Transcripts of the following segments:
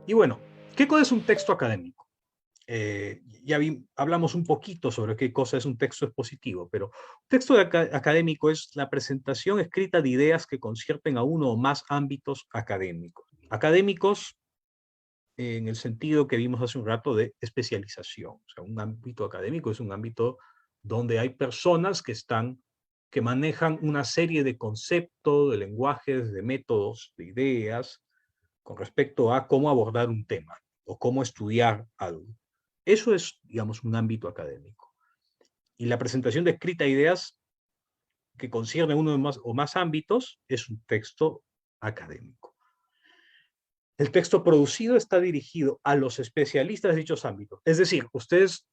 Y bueno, ¿qué cosa es un texto académico? Hablamos un poquito sobre qué cosa es un texto expositivo, pero un texto académico es la presentación escrita de ideas que concierten a uno o más ámbitos académicos. Académicos en el sentido que vimos hace un rato de especialización. O sea, un ámbito académico es un ámbito donde hay personas que manejan una serie de conceptos, de lenguajes, de métodos, de ideas, con respecto a cómo abordar un tema o cómo estudiar algo. Eso es, digamos, un ámbito académico. Y la presentación de escrita de ideas que concierne uno o más ámbitos es un texto académico. El texto producido está dirigido a los especialistas de dichos ámbitos. Es decir, ustedes,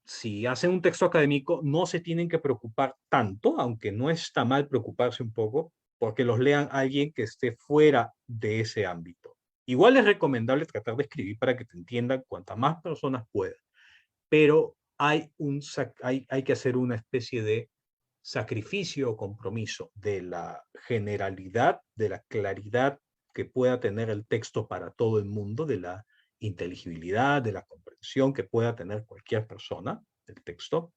si hacen un texto académico, no se tienen que preocupar tanto, aunque no está mal preocuparse un poco, porque los lean alguien que esté fuera de ese ámbito. Igual es recomendable tratar de escribir para que te entiendan cuantas más personas puedan, pero hay que hacer una especie de sacrificio o compromiso de la generalidad, de la claridad que pueda tener el texto para todo el mundo, de la inteligibilidad, de la comprensión que pueda tener cualquier persona del texto,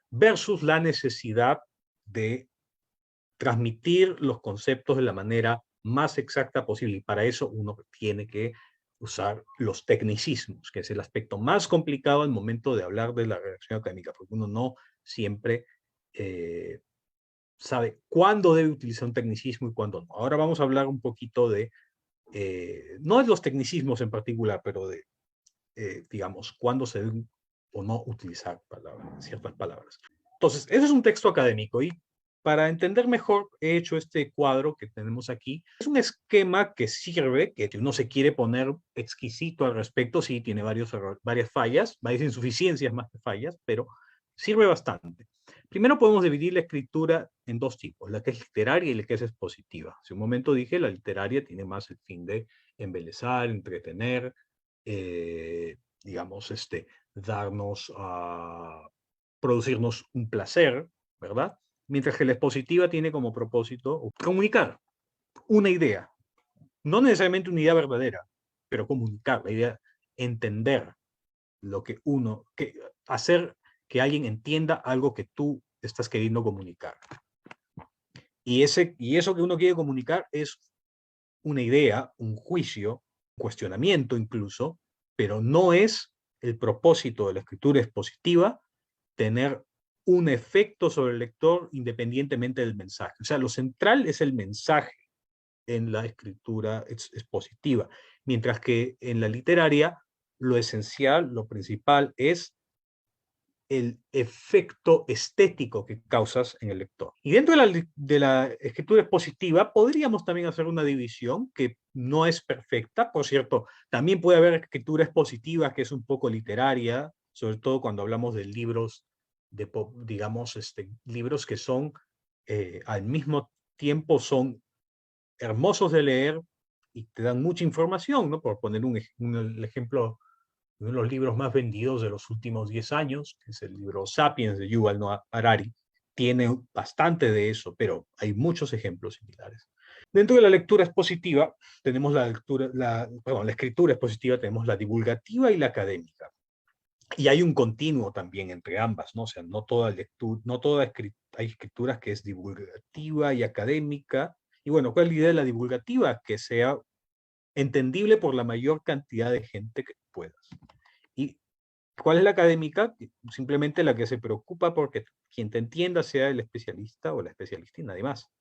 versus la necesidad de transmitir los conceptos de la manera más exacta posible. Y para eso uno tiene que usar los tecnicismos, que es el aspecto más complicado al momento de hablar de la redacción académica, porque uno no siempre sabe cuándo debe utilizar un tecnicismo y cuándo no. Ahora vamos a hablar un poquito no de los tecnicismos en particular, pero de, digamos, cuándo se deben o no utilizar ciertas palabras. Entonces, eso es un texto académico y para entender mejor he hecho este cuadro que tenemos aquí. Es un esquema que sirve, que uno se quiere poner exquisito al respecto, sí, tiene varias fallas, varias insuficiencias más que fallas, pero sirve bastante. Primero podemos dividir la escritura en dos tipos, la que es literaria y la que es expositiva. Hace un momento dije, la literaria tiene más el fin de embelezar, entretener, digamos, darnos a producirnos un placer, ¿verdad? Mientras que la expositiva tiene como propósito comunicar una idea, no necesariamente una idea verdadera, pero comunicar, la idea, entender lo que hacer que alguien entienda algo que tú estás queriendo comunicar. Y eso que uno quiere comunicar es una idea, un juicio, un cuestionamiento incluso, pero no es el propósito de la escritura expositiva tener un efecto sobre el lector independientemente del mensaje. O sea, lo central es el mensaje en la escritura expositiva, mientras que en la literaria lo esencial, lo principal es el efecto estético que causas en el lector. Y dentro de la escritura expositiva podríamos también hacer una división que no es perfecta, por cierto, también puede haber escritura expositiva que es un poco literaria, sobre todo cuando hablamos de libros, digamos, libros que son al mismo tiempo son hermosos de leer y te dan mucha información, ¿no? Por poner el ejemplo, uno de los libros más vendidos de los últimos 10 años, que es el libro Sapiens de Yuval Noah Harari, tiene bastante de eso, pero hay muchos ejemplos similares. Dentro de la lectura expositiva, tenemos la escritura expositiva, tenemos la divulgativa y la académica. Y hay un continuo también entre ambas, ¿no? O sea, no toda lectura, hay escrituras que es divulgativa y académica. Y bueno, ¿cuál es la idea de la divulgativa? Que sea entendible por la mayor cantidad de gente que puedas. ¿Y cuál es la académica? Simplemente la que se preocupa porque quien te entienda sea el especialista o la especialista y nadie más.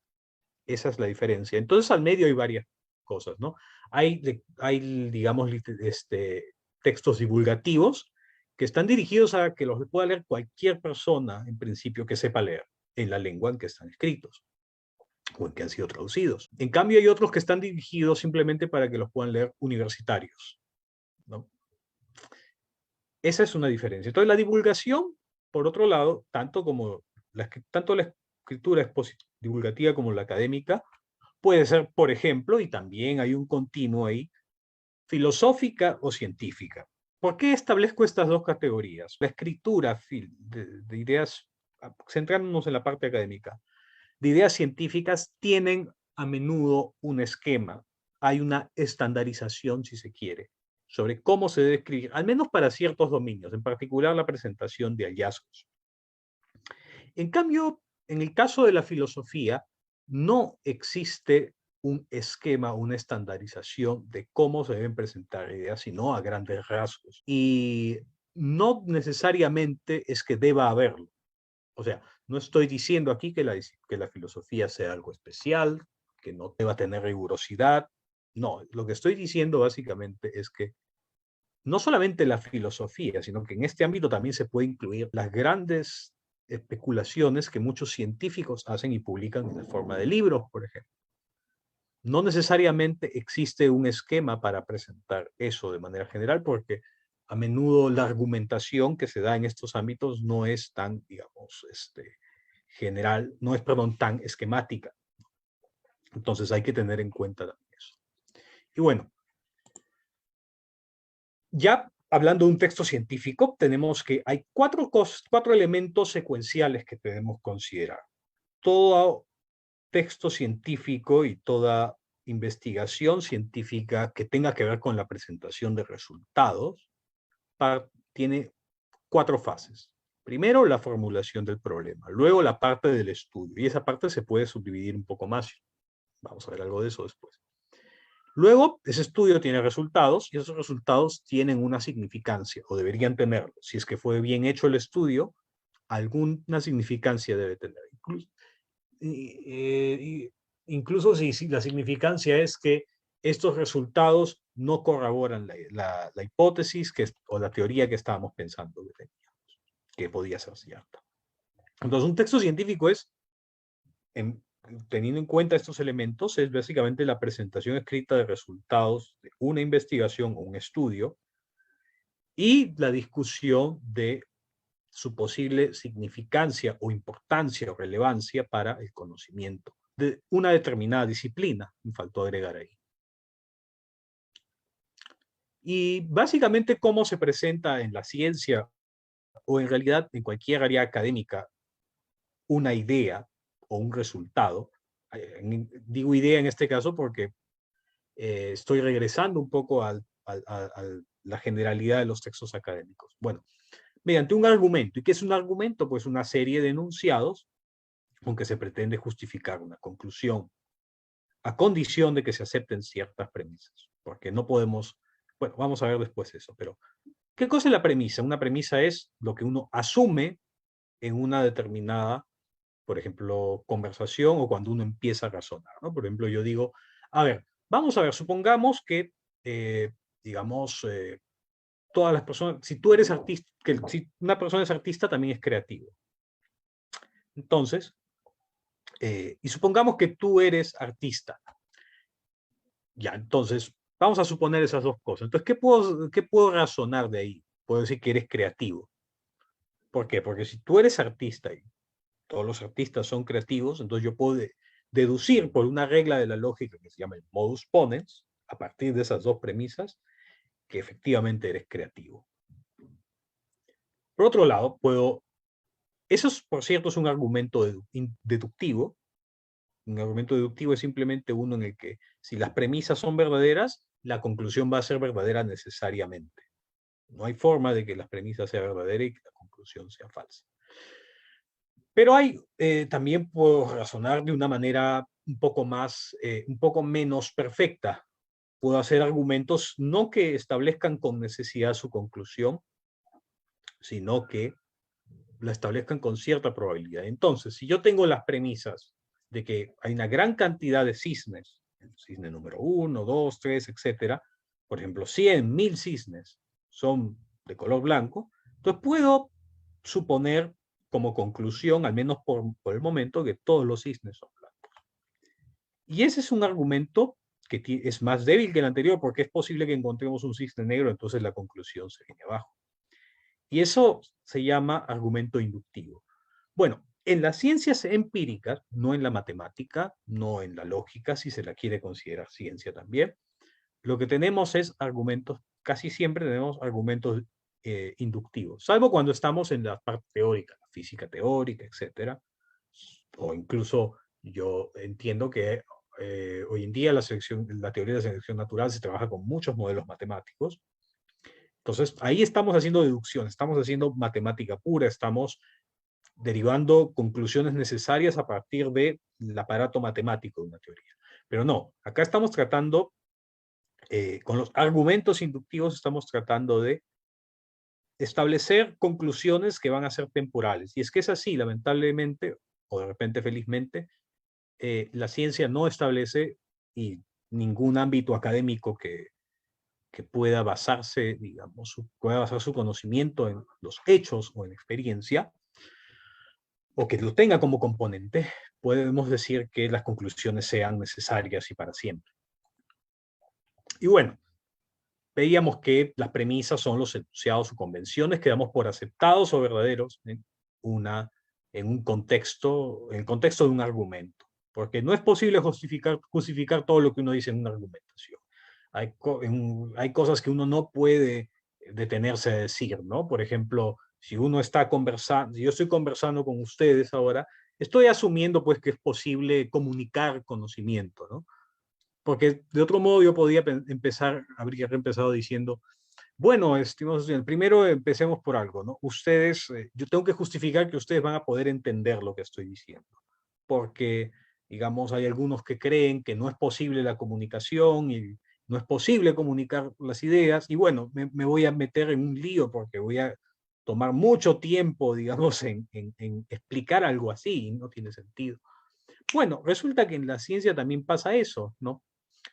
Esa es la diferencia. Entonces, al medio hay varias cosas, ¿no? Digamos, textos divulgativos que están dirigidos a que los pueda leer cualquier persona, en principio, que sepa leer en la lengua en que están escritos o en que han sido traducidos. En cambio, hay otros que están dirigidos simplemente para que los puedan leer universitarios, ¿no? Esa es una diferencia. Entonces, la divulgación, por otro lado, tanto la escritura divulgativa como la académica, puede ser, por ejemplo, y también hay un continuo ahí, filosófica o científica. ¿Por qué establezco estas dos categorías? La escritura de ideas, centrándonos en la parte académica, de ideas científicas tienen a menudo un esquema hay una estandarización, si se quiere, sobre cómo se debe escribir, al menos para ciertos dominios, en particular la presentación de hallazgos. En cambio, en el caso de la filosofía, no existe un esquema, una estandarización de cómo se deben presentar ideas, sino a grandes rasgos. Y no necesariamente es que deba haberlo. O sea, no estoy diciendo aquí que la filosofía sea algo especial, que no deba tener rigurosidad. No, lo que estoy diciendo básicamente es que no solamente la filosofía, sino que en este ámbito también se puede incluir las grandes especulaciones que muchos científicos hacen y publican en la forma de libros, por ejemplo. No necesariamente existe un esquema para presentar eso de manera general, porque a menudo la argumentación que se da en estos ámbitos no es tan, digamos, general, no es, perdón, tan esquemática. Entonces hay que tener en cuenta también eso. Y bueno, ya hablando de un texto científico, tenemos que hay cuatro elementos secuenciales que debemos considerar. Todo texto científico y toda investigación científica que tenga que ver con la presentación de resultados tiene cuatro fases. Primero, la formulación del problema. Luego, la parte del estudio. Y esa parte se puede subdividir un poco más. Vamos a ver algo de eso después. Luego, ese estudio tiene resultados y esos resultados tienen una significancia o deberían tenerlo. Si es que fue bien hecho el estudio, alguna significancia debe tener. Incluso si la significancia es que estos resultados no corroboran la hipótesis o la teoría que estábamos pensando que teníamos, que podía ser cierta. Entonces, un texto científico es, teniendo en cuenta estos elementos, es básicamente la presentación escrita de resultados de una investigación o un estudio y la discusión de su posible significancia o importancia o relevancia para el conocimiento de una determinada disciplina, me faltó agregar ahí. Y básicamente cómo se presenta en la ciencia o en realidad en cualquier área académica una idea o un resultado. Digo idea en este caso porque estoy regresando un poco a la generalidad de los textos académicos. Bueno, mediante un argumento. ¿Y qué es un argumento? Pues una serie de enunciados con que se pretende justificar una conclusión, a condición de que se acepten ciertas premisas. Porque no podemos, bueno, vamos a ver después eso, pero ¿qué cosa es la premisa? Una premisa es lo que uno asume en una determinada, por ejemplo, conversación o cuando uno empieza a razonar, ¿no? Por ejemplo, yo digo, a ver, vamos a ver, supongamos que, digamos, todas las personas, si tú eres artista, si una persona es artista, también es creativo. Entonces, y supongamos que tú eres artista. Ya, entonces, vamos a suponer esas dos cosas. Entonces, ¿qué puedo razonar de ahí? Puedo decir que eres creativo. ¿Por qué? Porque si tú eres artista y todos los artistas son creativos, entonces yo puedo deducir por una regla de la lógica que se llama el modus ponens, a partir de esas dos premisas, que efectivamente eres creativo. Por otro lado, eso por cierto es un argumento deductivo. Un argumento deductivo es simplemente uno en el que si las premisas son verdaderas, la conclusión va a ser verdadera necesariamente. No hay forma de que las premisas sean verdaderas y que la conclusión sea falsa. Pero también puedo razonar de una manera un poco menos perfecta. Puedo hacer argumentos no que establezcan con necesidad su conclusión, sino que la establezcan con cierta probabilidad. Entonces, si yo tengo las premisas de que hay una gran cantidad de cisnes, el cisne número 1, 2, 3, etcétera, por ejemplo, 100, 1000 cisnes son de color blanco, entonces puedo suponer como conclusión, al menos por el momento, que todos los cisnes son blancos. Y ese es un argumento que es más débil que el anterior, porque es posible que encontremos un cisne negro, entonces la conclusión se viene abajo. Y eso se llama argumento inductivo. Bueno, en las ciencias empíricas, no en la matemática, no en la lógica, si se la quiere considerar ciencia también, lo que tenemos es argumentos, casi siempre tenemos argumentos inductivos, salvo cuando estamos en la parte teórica, la física teórica, etcétera, o incluso yo entiendo que hoy en día la teoría de la selección natural se trabaja con muchos modelos matemáticos. Entonces, ahí estamos haciendo deducción, estamos haciendo matemática pura, estamos derivando conclusiones necesarias a partir del aparato matemático de una teoría. Pero no, acá estamos tratando, con los argumentos inductivos, estamos tratando de establecer conclusiones que van a ser temporales. Y es que es así, lamentablemente, o de repente felizmente, la ciencia no establece y ningún ámbito académico que pueda basarse, digamos, pueda basar su conocimiento en los hechos o en experiencia, o que lo tenga como componente, podemos decir que las conclusiones sean necesarias y para siempre. Y bueno, veíamos que las premisas son los enunciados o convenciones que damos por aceptados o verdaderos en un contexto, en el contexto de un argumento. Porque no es posible justificar todo lo que uno dice en una argumentación. Hay cosas que uno no puede detenerse a decir, ¿no? Por ejemplo, si uno está conversando, si yo estoy conversando con ustedes ahora, estoy asumiendo pues que es posible comunicar conocimiento, ¿no? Porque de otro modo yo podría habría empezado diciendo, bueno, estimados estudiantes, primero empecemos por algo, ¿no? Ustedes, yo tengo que justificar que ustedes van a poder entender lo que estoy diciendo, porque, digamos, hay algunos que creen que no es posible la comunicación y no es posible comunicar las ideas, y bueno, me voy a meter en un lío porque voy a tomar mucho tiempo, digamos, en explicar algo así, y no tiene sentido. Bueno, resulta que en la ciencia también pasa eso, ¿no?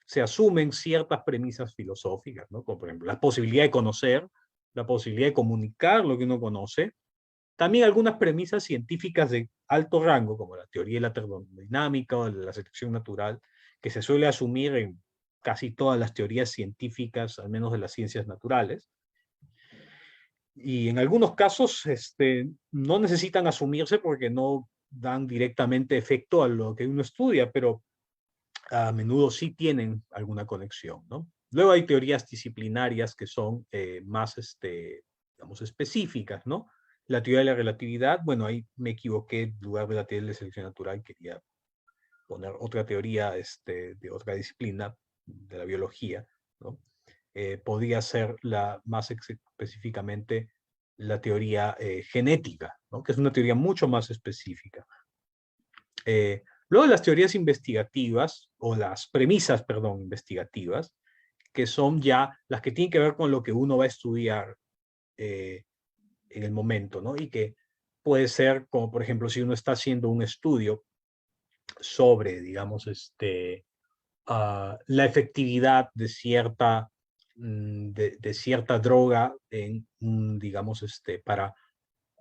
Se asumen ciertas premisas filosóficas, ¿no? Como por ejemplo la posibilidad de conocer, la posibilidad de comunicar lo que uno conoce, también algunas premisas científicas de alto rango, como la teoría de la termodinámica o de la selección natural, que se suele asumir en casi todas las teorías científicas, al menos de las ciencias naturales. Y en algunos casos no necesitan asumirse porque no dan directamente efecto a lo que uno estudia, pero a menudo sí tienen alguna conexión, ¿no? Luego hay teorías disciplinarias que son más, digamos, específicas, ¿no? La teoría de la relatividad, bueno, ahí me equivoqué, en lugar de la teoría de la selección natural, quería poner otra teoría de otra disciplina, de la biología, ¿no? Podría ser más específicamente la teoría genética, ¿no? Que es una teoría mucho más específica. Luego las teorías investigativas, o las premisas, perdón, investigativas, que son ya las que tienen que ver con lo que uno va a estudiar en el momento, ¿no? Y que puede ser como, por ejemplo, si uno está haciendo un estudio sobre, digamos, la efectividad de cierta droga digamos, para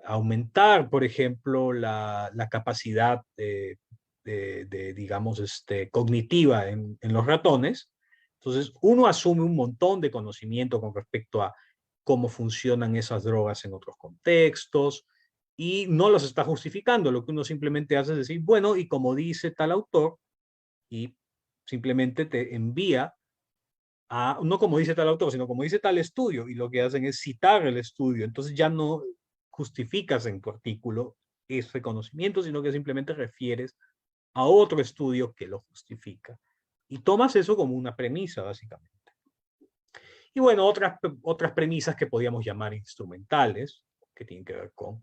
aumentar, por ejemplo, la capacidad digamos, cognitiva en los ratones. Entonces, uno asume un montón de conocimiento con respecto a cómo funcionan esas drogas en otros contextos y no los está justificando. Lo que uno simplemente hace es decir, bueno, y como dice tal autor, y simplemente te envía no como dice tal autor, sino como dice tal estudio, y lo que hacen es citar el estudio. Entonces ya no justificas en tu artículo ese conocimiento, sino que simplemente refieres a otro estudio que lo justifica. Y tomas eso como una premisa, básicamente. Y bueno, otras premisas que podríamos llamar instrumentales, que tienen que ver con,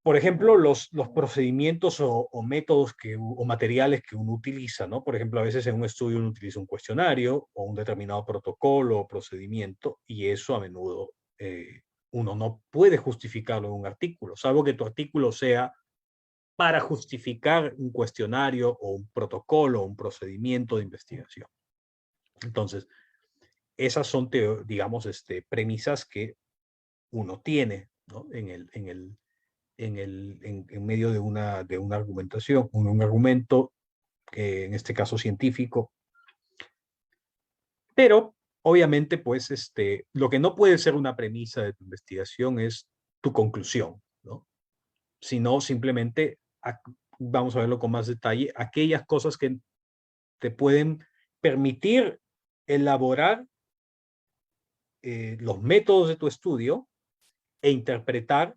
por ejemplo, los procedimientos o métodos o materiales que uno utiliza, ¿no? Por ejemplo, a veces en un estudio uno utiliza un cuestionario o un determinado protocolo o procedimiento, y eso a menudo uno no puede justificarlo en un artículo, salvo que tu artículo sea para justificar un cuestionario o un protocolo o un procedimiento de investigación. Entonces, esas son, digamos, premisas que uno tiene, ¿no? En medio de una argumentación, un argumento, en este caso científico. Pero, obviamente, pues, lo que no puede ser una premisa de tu investigación es tu conclusión, ¿no? Sino simplemente, vamos a verlo con más detalle, aquellas cosas que te pueden permitir elaborar los métodos de tu estudio e interpretar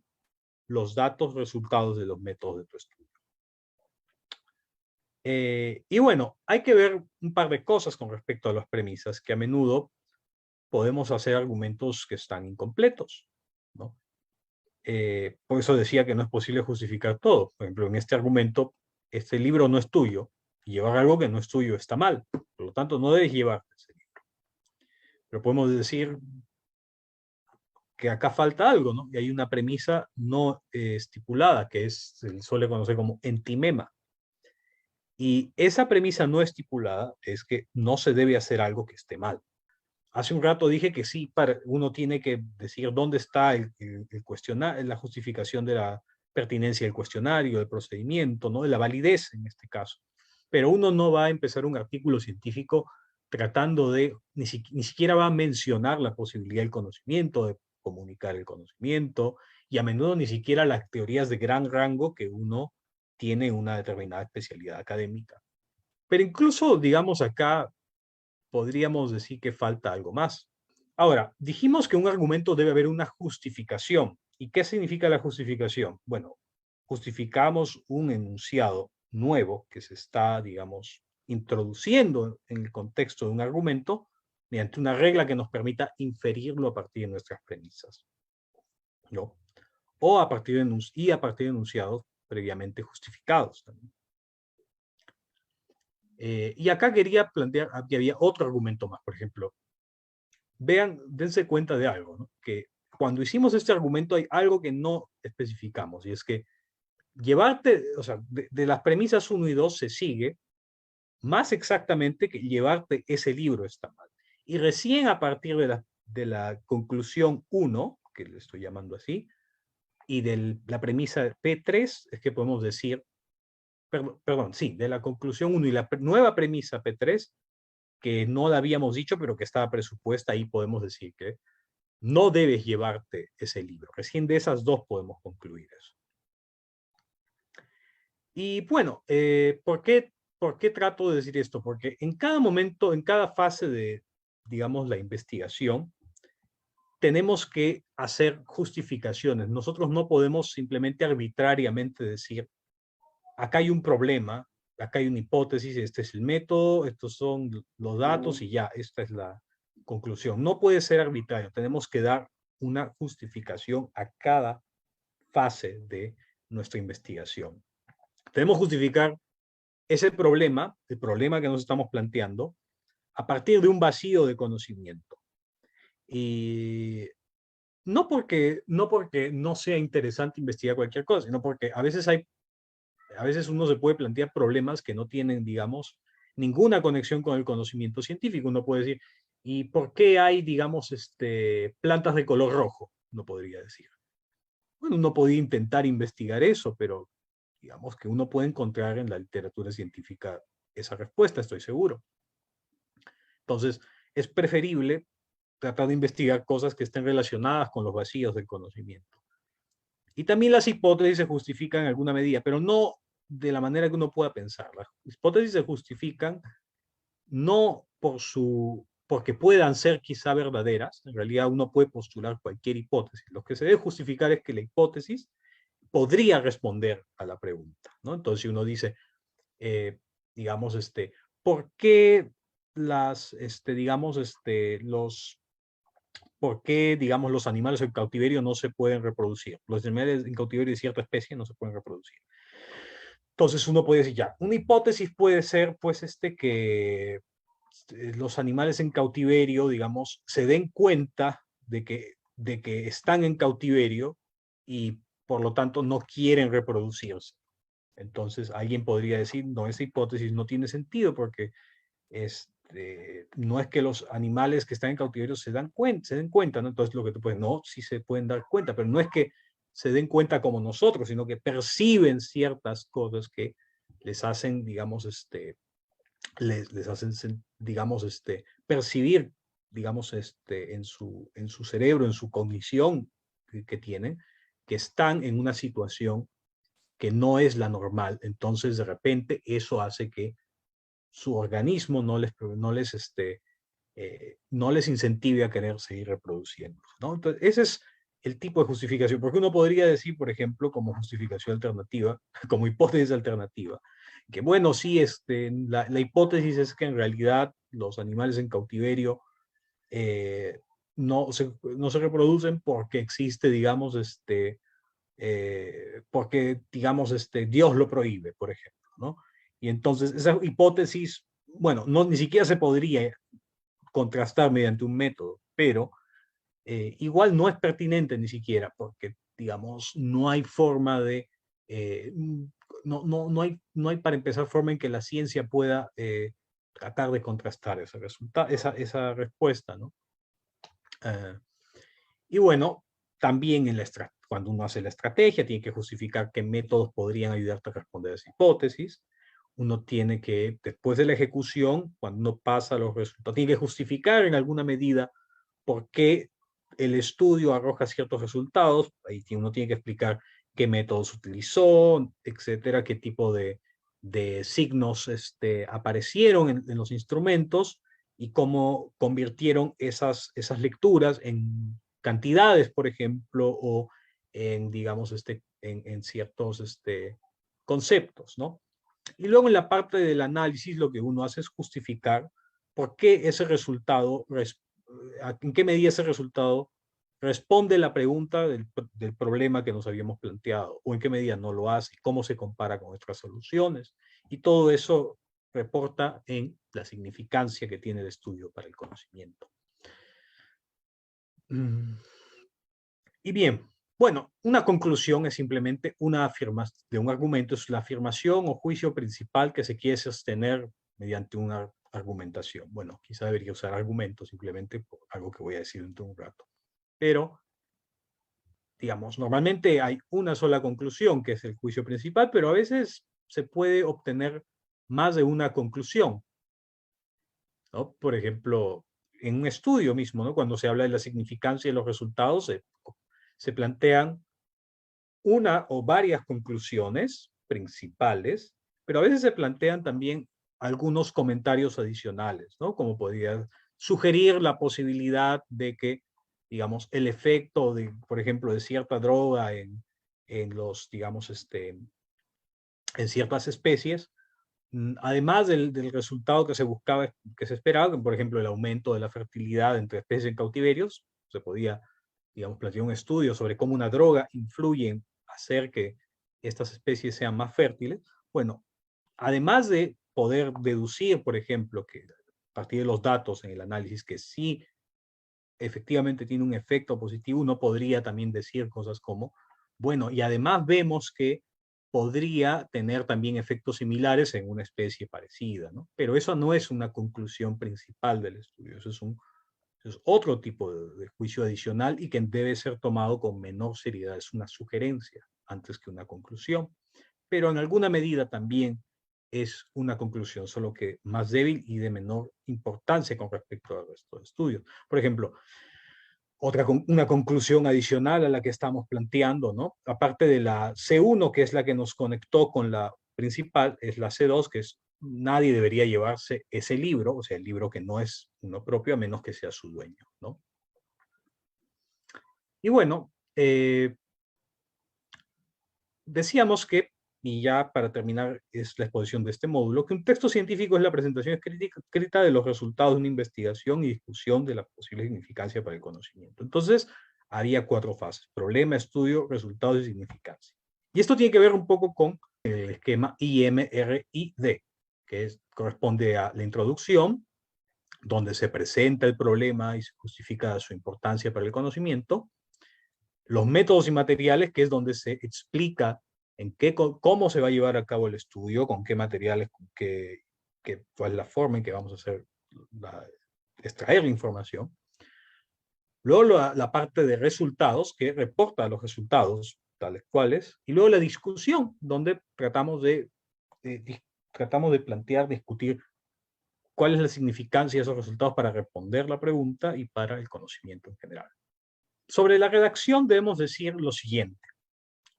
los datos resultados de los métodos de tu estudio. Y bueno, hay que ver un par de cosas con respecto a las premisas, que a menudo podemos hacer argumentos que están incompletos, ¿no? Por eso decía que no es posible justificar todo. Por ejemplo, en este argumento, este libro no es tuyo. Y llevar algo que no es tuyo está mal. Por lo tanto, no debes llevarte ese libro. Pero podemos decir que acá falta algo, ¿no? Y hay una premisa no estipulada, que se suele conocer como entimema. Y esa premisa no estipulada es que no se debe hacer algo que esté mal. Hace un rato dije que sí, uno tiene que decir dónde está el cuestionario, la justificación de la pertinencia del cuestionario, del procedimiento, ¿no? De la validez en este caso. Pero uno no va a empezar un artículo científico tratando de, ni siquiera va a mencionar la posibilidad del conocimiento, de comunicar el conocimiento, y a menudo ni siquiera las teorías de gran rango que uno tiene una determinada especialidad académica. Pero incluso, digamos, acá podríamos decir que falta algo más. Ahora, dijimos que un argumento debe haber una justificación. ¿Y qué significa la justificación? Bueno, justificamos un enunciado nuevo que se está, digamos, introduciendo en el contexto de un argumento mediante una regla que nos permita inferirlo a partir de nuestras premisas, ¿no? O a partir de enunciados previamente justificados también. Y acá quería plantear que había otro argumento más, por ejemplo. Dense cuenta de algo, ¿no? Que cuando hicimos este argumento hay algo que no especificamos, y es que llevarte, o sea, de las premisas 1 y 2 se sigue más exactamente que llevarte ese libro está mal. Y recién a partir de la conclusión 1, que le estoy llamando así, y de la premisa P3, es que podemos decir, perdón, sí, de la conclusión 1 y la nueva premisa P3, que no la habíamos dicho, pero que estaba presupuesta, ahí podemos decir que no debes llevarte ese libro. Recién de esas dos podemos concluir eso. Y bueno, por qué trato de decir esto? Porque en cada momento, en cada fase de, digamos, la investigación, tenemos que hacer justificaciones. Nosotros no podemos simplemente arbitrariamente decir, acá hay un problema, acá hay una hipótesis, este es el método, estos son los datos y ya, esta es la conclusión. No puede ser arbitrario, tenemos que dar una justificación a cada fase de nuestra investigación. Debemos justificar ese problema, el problema que nos estamos planteando, a partir de un vacío de conocimiento. Y no porque no sea interesante investigar cualquier cosa, sino porque a veces uno se puede plantear problemas que no tienen, digamos, ninguna conexión con el conocimiento científico. Uno puede decir, ¿y por qué hay, digamos, plantas de color rojo? No podría decir. Bueno, uno podía intentar investigar eso, pero digamos que uno puede encontrar en la literatura científica esa respuesta, estoy seguro. Entonces, es preferible tratar de investigar cosas que estén relacionadas con los vacíos del conocimiento. Y también las hipótesis se justifican en alguna medida, pero no de la manera que uno pueda pensar. Las hipótesis se justifican no porque puedan ser quizá verdaderas, en realidad uno puede postular cualquier hipótesis. Lo que se debe justificar es que la hipótesis podría responder a la pregunta, ¿no? Entonces, si uno dice, digamos, ¿por qué por qué, digamos, los animales en cautiverio no se pueden reproducir? Los animales en cautiverio de cierta especie no se pueden reproducir. Entonces uno puede decir, ya, una hipótesis puede ser, pues, que los animales en cautiverio, digamos, se den cuenta de que están en cautiverio y por lo tanto no quieren reproducirse. Entonces alguien podría decir, no, esa hipótesis no tiene sentido porque no es que los animales que están en cautiverio se den cuenta, ¿no? Entonces lo que tú puedes, no, sí se pueden dar cuenta, pero no es que se den cuenta como nosotros, sino que perciben ciertas cosas que les hacen, digamos, les hacen, digamos, percibir, digamos, en su cerebro, en su cognición que tienen, que están en una situación que no es la normal. Entonces, de repente, eso hace que su organismo no les incentive a querer seguir reproduciendo, ¿no? Entonces, ese el tipo de justificación, porque uno podría decir, por ejemplo, como justificación alternativa, como hipótesis alternativa, que bueno, sí, la hipótesis es que en realidad los animales en cautiverio eh, no se reproducen porque existe, digamos, porque, digamos, Dios lo prohíbe, por ejemplo, ¿no? Y entonces esa hipótesis, bueno, no, ni siquiera se podría contrastar mediante un método, pero igual no es pertinente ni siquiera, porque, digamos, no hay forma de, no hay para empezar forma en que la ciencia pueda tratar de contrastar ese esa respuesta, ¿no? Eh, y bueno, también cuando uno hace la estrategia, tiene que justificar qué métodos podrían ayudarte a responder a esa hipótesis. Uno tiene que, después de la ejecución, cuando uno pasa los resultados, tiene que justificar en alguna medida por qué el estudio arroja ciertos resultados. Ahí uno tiene que explicar qué métodos utilizó, etcétera, qué tipo de signos aparecieron en los instrumentos y cómo convirtieron esas lecturas en cantidades, por ejemplo, o en, digamos, en ciertos conceptos, ¿no? Y luego en la parte del análisis lo que uno hace es justificar por qué ese resultado, en qué medida ese resultado responde a la pregunta del problema que nos habíamos planteado, o en qué medida no lo hace, cómo se compara con nuestras soluciones. Y todo eso reporta en la significancia que tiene el estudio para el conocimiento. Y bien, bueno, una conclusión es simplemente una afirmación de un argumento, es la afirmación o juicio principal que se quiere sostener mediante una argumentación. Bueno, quizá debería usar argumentos simplemente por algo que voy a decir dentro de un rato. Pero, digamos, normalmente hay una sola conclusión, que es el juicio principal, pero a veces se puede obtener más de una conclusión, ¿no? Por ejemplo, en un estudio mismo, ¿no? Cuando se habla de la significancia de los resultados, se plantean una o varias conclusiones principales, pero a veces se plantean también algunos comentarios adicionales, ¿no? Como podría sugerir la posibilidad de que, digamos, el efecto de, por ejemplo, de cierta droga en los, digamos, en ciertas especies, además del resultado que se buscaba, que se esperaba, por ejemplo, el aumento de la fertilidad entre especies en cautiverios, se podía, digamos, plantear un estudio sobre cómo una droga influye en hacer que estas especies sean más fértiles. Bueno, además de poder deducir, por ejemplo, que a partir de los datos en el análisis que sí efectivamente tiene un efecto positivo, uno podría también decir cosas como, bueno, y además vemos que podría tener también efectos similares en una especie parecida, ¿no? Pero eso no es una conclusión principal del estudio, eso es otro tipo de juicio adicional y que debe ser tomado con menor seriedad, es una sugerencia antes que una conclusión, pero en alguna medida también es una conclusión, solo que más débil y de menor importancia con respecto al resto de estudios. Por ejemplo, una conclusión adicional a la que estamos planteando, ¿no? Aparte de la C1, que es la que nos conectó con la principal, es la C2, que es nadie debería llevarse ese libro, o sea, el libro que no es uno propio, a menos que sea su dueño, ¿no? Y bueno, decíamos que, y ya para terminar es la exposición de este módulo, que un texto científico es la presentación escrita de los resultados de una investigación y discusión de la posible significancia para el conocimiento. Entonces, había 4 fases: problema, estudio, resultados y significancia. Y esto tiene que ver un poco con el esquema IMRID, corresponde a la introducción, donde se presenta el problema y se justifica su importancia para el conocimiento; los métodos y materiales, que es donde se explica cómo se va a llevar a cabo el estudio, con qué materiales, cuál es la forma en que vamos a extraer la información. Luego la parte de resultados, que reporta los resultados tales cuales, y luego la discusión, donde tratamos de plantear, discutir cuál es la significancia de esos resultados para responder la pregunta y para el conocimiento en general. Sobre la redacción debemos decir lo siguiente,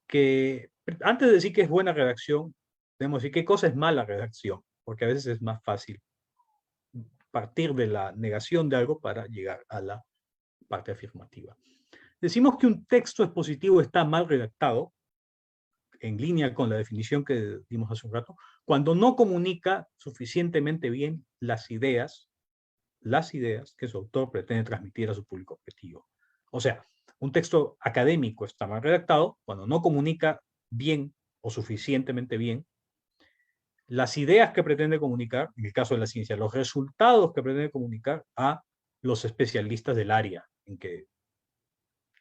que antes de decir que es buena redacción, debemos decir qué cosa es mala redacción, porque a veces es más fácil partir de la negación de algo para llegar a la parte afirmativa. Decimos que un texto expositivo está mal redactado, en línea con la definición que dimos hace un rato, cuando no comunica suficientemente bien las ideas que su autor pretende transmitir a su público objetivo. O sea, un texto académico está mal redactado cuando no comunica bien o suficientemente bien las ideas que pretende comunicar, en el caso de la ciencia, los resultados que pretende comunicar a los especialistas del área en que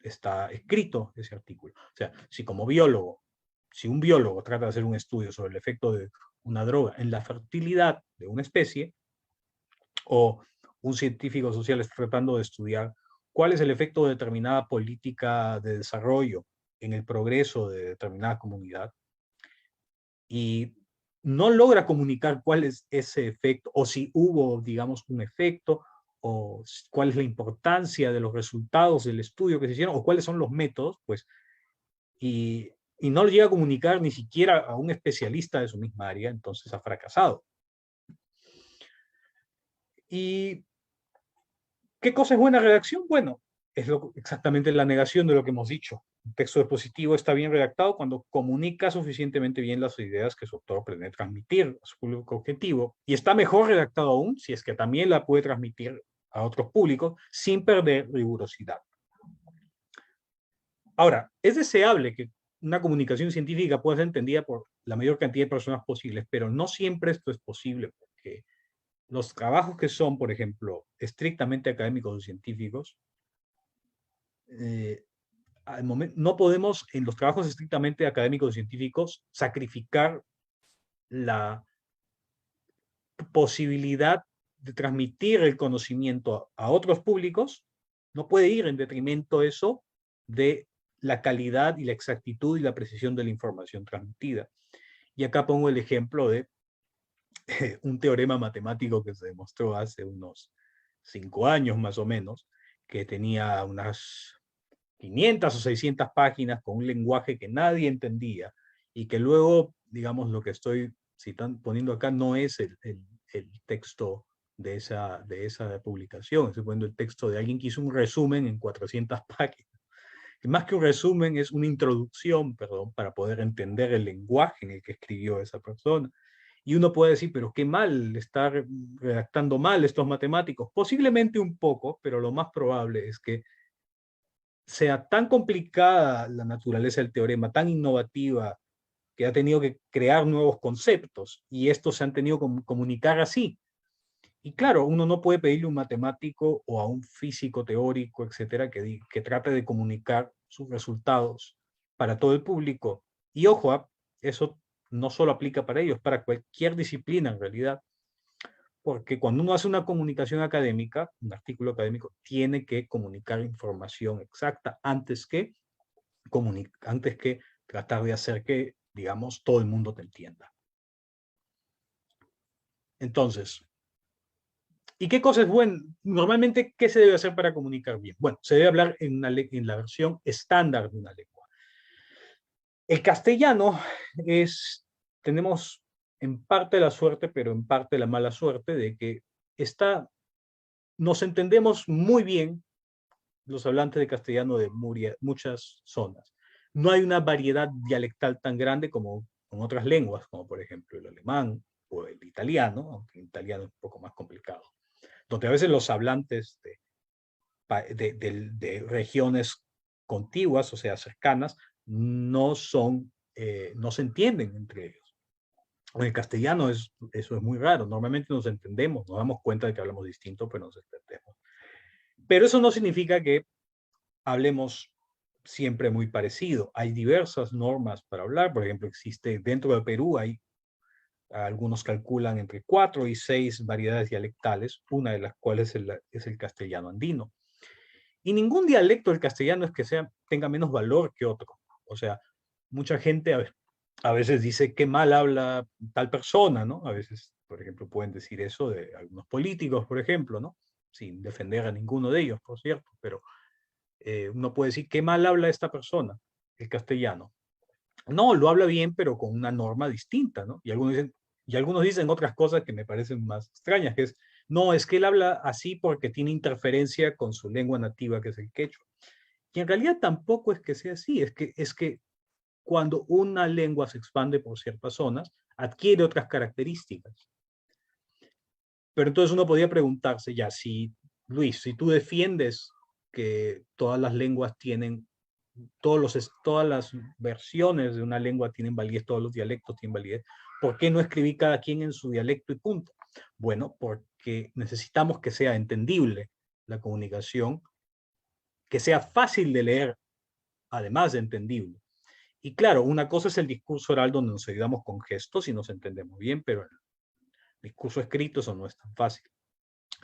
está escrito ese artículo. O sea, si un biólogo trata de hacer un estudio sobre el efecto de una droga en la fertilidad de una especie, o un científico social está tratando de estudiar cuál es el efecto de determinada política de desarrollo en el progreso de determinada comunidad, y no logra comunicar cuál es ese efecto, o si hubo, digamos, un efecto, o cuál es la importancia de los resultados del estudio que se hicieron, o cuáles son los métodos, pues, y no lo llega a comunicar ni siquiera a un especialista de su misma área, entonces ha fracasado. ¿Y qué cosa es buena redacción? Bueno, es exactamente la negación de lo que hemos dicho. Un texto expositivo está bien redactado cuando comunica suficientemente bien las ideas que su autor pretende transmitir a su público objetivo, y está mejor redactado aún si es que también la puede transmitir a otros públicos sin perder rigurosidad. Ahora, es deseable que una comunicación científica pueda ser entendida por la mayor cantidad de personas posibles, pero no siempre esto es posible, porque los trabajos que son, por ejemplo, estrictamente académicos o científicos, al momento, no podemos en los trabajos estrictamente académicos o científicos sacrificar la posibilidad de transmitir el conocimiento a otros públicos. No puede ir en detrimento eso de la calidad y la exactitud y la precisión de la información transmitida. Y acá pongo el ejemplo de un teorema matemático que se demostró hace unos 5 años más o menos, que tenía unas 500 o 600 páginas con un lenguaje que nadie entendía, y que luego, digamos, lo que estoy poniendo acá no es el texto de esa publicación, estoy poniendo el texto de alguien que hizo un resumen en 400 páginas. Y más que un resumen, es una introducción, perdón, para poder entender el lenguaje en el que escribió esa persona. Y uno puede decir, pero qué mal, está redactando mal estos matemáticos. Posiblemente un poco, pero lo más probable es que sea tan complicada la naturaleza del teorema, tan innovativa, que ha tenido que crear nuevos conceptos, y estos se han tenido que comunicar así. Y claro, uno no puede pedirle a un matemático o a un físico teórico, etcétera, que trate de comunicar sus resultados para todo el público. Y ojo, eso no solo aplica para ellos, para cualquier disciplina en realidad. Porque cuando uno hace una comunicación académica, un artículo académico, tiene que comunicar información exacta antes que tratar de hacer que, digamos, todo el mundo te entienda. Entonces, ¿y qué cosa es buena? Normalmente, ¿qué se debe hacer para comunicar bien? Bueno, se debe hablar en la versión estándar de una lengua. El castellano tenemos en parte la suerte, pero en parte la mala suerte de que nos entendemos muy bien los hablantes de castellano de muchas zonas. No hay una variedad dialectal tan grande como en otras lenguas, como por ejemplo el alemán o el italiano, aunque el italiano es un poco más complicado, donde a veces los hablantes de regiones contiguas, o sea, cercanas, no se entienden entre ellos. En el castellano eso es muy raro. Normalmente nos entendemos, nos damos cuenta de que hablamos distinto, pero nos entendemos. Pero eso no significa que hablemos siempre muy parecido. Hay diversas normas para hablar. Por ejemplo, existe dentro de Perú, algunos calculan entre 4 y 6 variedades dialectales, una de las cuales es el castellano andino. Y ningún dialecto del castellano es que tenga menos valor que otro. O sea, mucha gente a veces dice qué mal habla tal persona, ¿no? A veces, por ejemplo, pueden decir eso de algunos políticos, por ejemplo, ¿no? Sin defender a ninguno de ellos, por cierto, pero uno puede decir qué mal habla esta persona, el castellano. No, lo habla bien, pero con una norma distinta, ¿no? Y algunos dicen otras cosas que me parecen más extrañas, que no, es que él habla así porque tiene interferencia con su lengua nativa, que es el quechua. Y en realidad tampoco es que sea así, es que cuando una lengua se expande por ciertas zonas, adquiere otras características. Pero entonces uno podría preguntarse ya, si Luis, si tú defiendes que todas las lenguas tienen, todas las versiones de una lengua tienen validez, todos los dialectos tienen validez, ¿por qué no escribí cada quien en su dialecto y punto? Bueno, porque necesitamos que sea entendible la comunicación, que sea fácil de leer, además de entendible. Y claro, una cosa es el discurso oral donde nos ayudamos con gestos y nos entendemos bien, pero el discurso escrito eso no es tan fácil.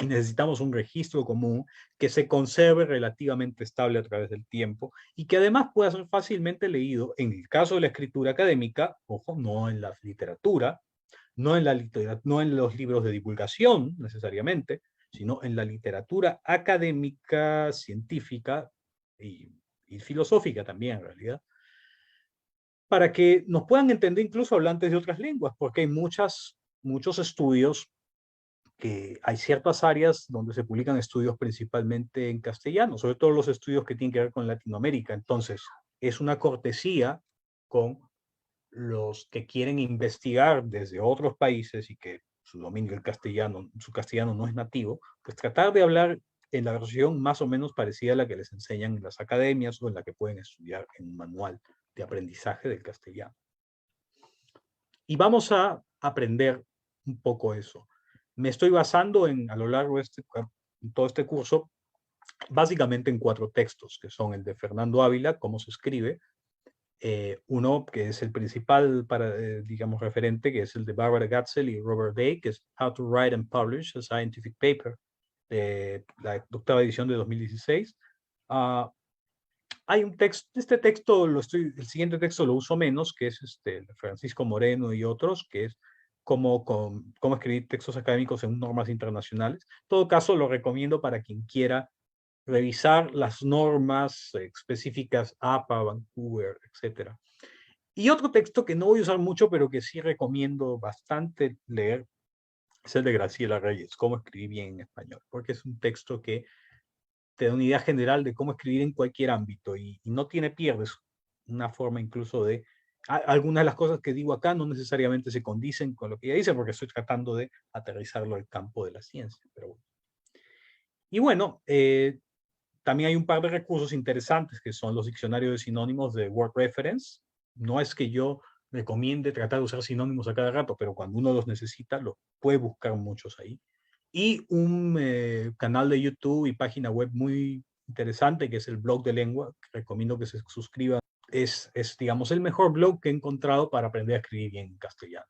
Y necesitamos un registro común que se conserve relativamente estable a través del tiempo y que además pueda ser fácilmente leído en el caso de la escritura académica, ojo, no en la literatura, no en los libros de divulgación necesariamente, sino en la literatura académica, científica y filosófica también en realidad, para que nos puedan entender incluso hablantes de otras lenguas, porque hay muchos estudios que hay ciertas áreas donde se publican estudios principalmente en castellano, sobre todo los estudios que tienen que ver con Latinoamérica. Entonces, es una cortesía con los que quieren investigar desde otros países y que su dominio del castellano, su castellano no es nativo, pues tratar de hablar en la versión más o menos parecida a la que les enseñan en las academias o en la que pueden estudiar en un manual de aprendizaje del castellano. Y vamos a aprender un poco eso. Me estoy basando a lo largo de todo este curso, básicamente en 4 textos, que son el de Fernando Ávila, Cómo se escribe, uno que es el principal, digamos, referente, que es el de Barbara Gatzel y Robert Day, que es How to Write and Publish a Scientific Paper, de la 8ª edición de 2016. Hay un texto, el siguiente texto lo uso menos, que es de Francisco Moreno y otros, que es cómo escribir textos académicos en normas internacionales. En todo caso, lo recomiendo para quien quiera revisar las normas específicas APA, Vancouver, etc. Y otro texto que no voy a usar mucho, pero que sí recomiendo bastante leer, es el de Graciela Reyes, Cómo escribir bien en español, porque es un texto que te da una idea general de cómo escribir en cualquier ámbito y no tiene pierdes, una forma incluso de... Algunas de las cosas que digo acá no necesariamente se condicen con lo que ella dice, porque estoy tratando de aterrizarlo al campo de la ciencia. Pero bueno. Y bueno, también hay un par de recursos interesantes que son los diccionarios de sinónimos de Word Reference. No es que yo recomiende tratar de usar sinónimos a cada rato, pero cuando uno los necesita, lo puede buscar muchos ahí. Y un canal de YouTube y página web muy interesante, que es el Blog de Lengua, que recomiendo que se suscriban. Es, digamos, el mejor blog que he encontrado para aprender a escribir bien en castellano.